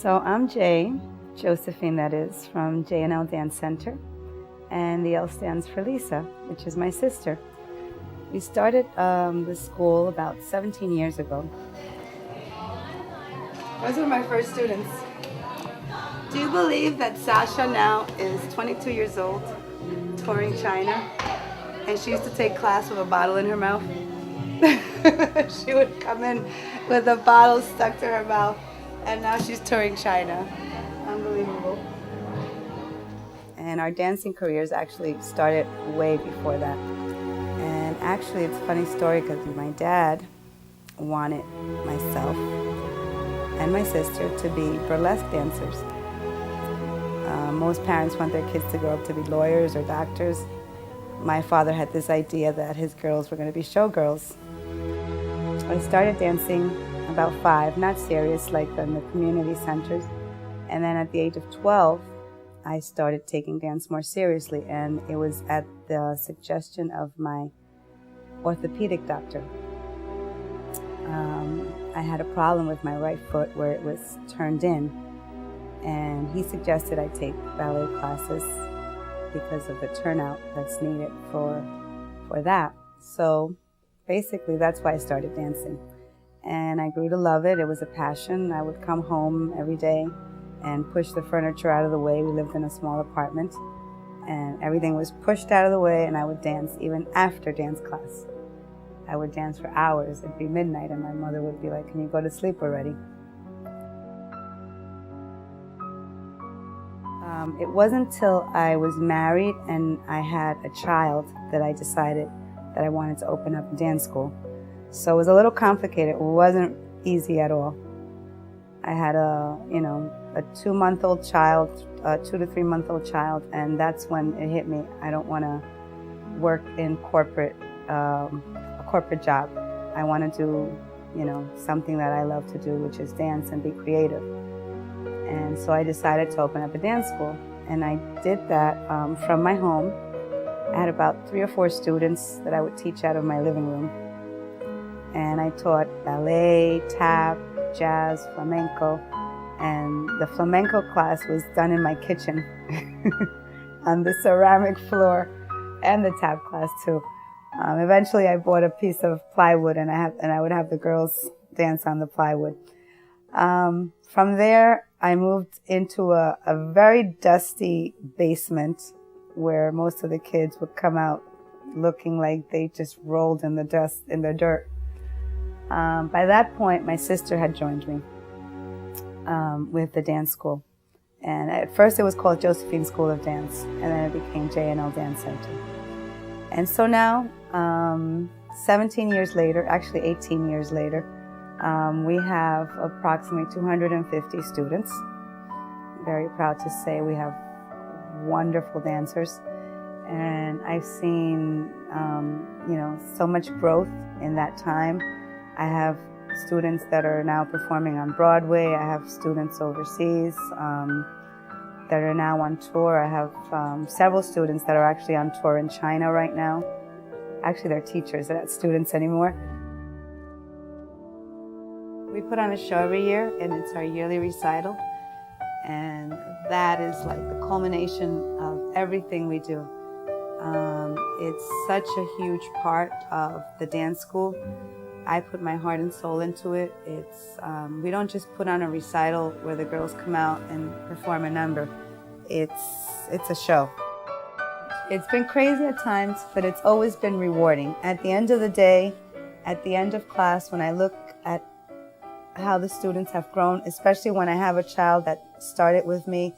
So I'm Josephine, that is, from J&L Dance Center, and the L stands for Lisa, which is my sister. We started the school about 17 years ago. Those were my first students. Do you believe that Sasha now is 22 years old, touring China, and she used to take class with a bottle in her mouth? She would come in with a bottle stuck to her mouth, and now she's touring China. Unbelievable. And our dancing careers actually started way before that. And actually, it's a funny story because my dad wanted myself and my sister to be burlesque dancers. Most parents want their kids to grow up to be lawyers or doctors. My father had this idea that his girls were going to be showgirls. I started dancing about 5, not serious like in the community centers. And then at the age of 12, I started taking dance more seriously, and it was at the suggestion of my orthopedic doctor. I had a problem with my right foot where it was turned in, and he suggested I take ballet classes because of the turnout that's needed for that. So basically that's why I started dancing, and I grew to love it. It was a passion. I would come home every day and push the furniture out of the way. We lived in a small apartment, and everything was pushed out of the way, and I would dance even after dance class. I would dance for hours. It'd be midnight, and my mother would be like, "Can you go to sleep already?" It wasn't until I was married and I had a child that I decided that I wanted to open up a dance school. So it was a little complicated. It wasn't easy at all. I had a 2-month-old child, a 2 to 3 month old child, and that's when it hit me. I don't want to work in a corporate job. I want to do, something that I love to do, which is dance and be creative. And so I decided to open up a dance school, and I did that from my home. I had about 3 or 4 students that I would teach out of my living room, and I taught ballet, tap, jazz, flamenco, and the flamenco class was done in my kitchen on the ceramic floor, and the tap class too. Eventually I bought a piece of plywood, and I would have the girls dance on the plywood. From there I moved into a very dusty basement where most of the kids would come out looking like they just rolled in the dust, in the dirt. By that point, my sister had joined me with the dance school. And at first it was called Josephine School of Dance, and then it became J&L Dance Center. And so now, 17 years later, actually 18 years later, we have approximately 250 students. Very proud to say we have wonderful dancers. And I've seen, so much growth in that time. I have students that are now performing on Broadway. I have students overseas that are now on tour. I have several students that are actually on tour in China right now. Actually, they're teachers, they're not students anymore. We put on a show every year, and it's our yearly recital. And that is like the culmination of everything we do. It's such a huge part of the dance school. I put my heart and soul into it. We don't just put on a recital where the girls come out and perform a number. It's a show. It's been crazy at times, but it's always been rewarding. At the end of the day, at the end of class, when I look at how the students have grown, especially when I have a child that started with me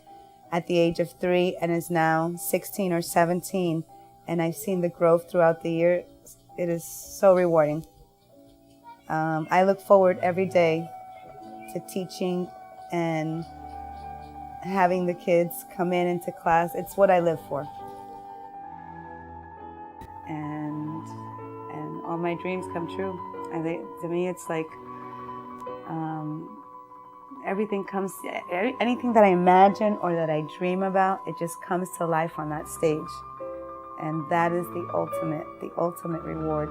at the age of 3 and is now 16 or 17, and I've seen the growth throughout the year, it is so rewarding. I look forward every day to teaching and having the kids come into class. It's what I live for. And all my dreams come true. To me, it's like anything that I imagine or that I dream about, it just comes to life on that stage. And that is the ultimate reward.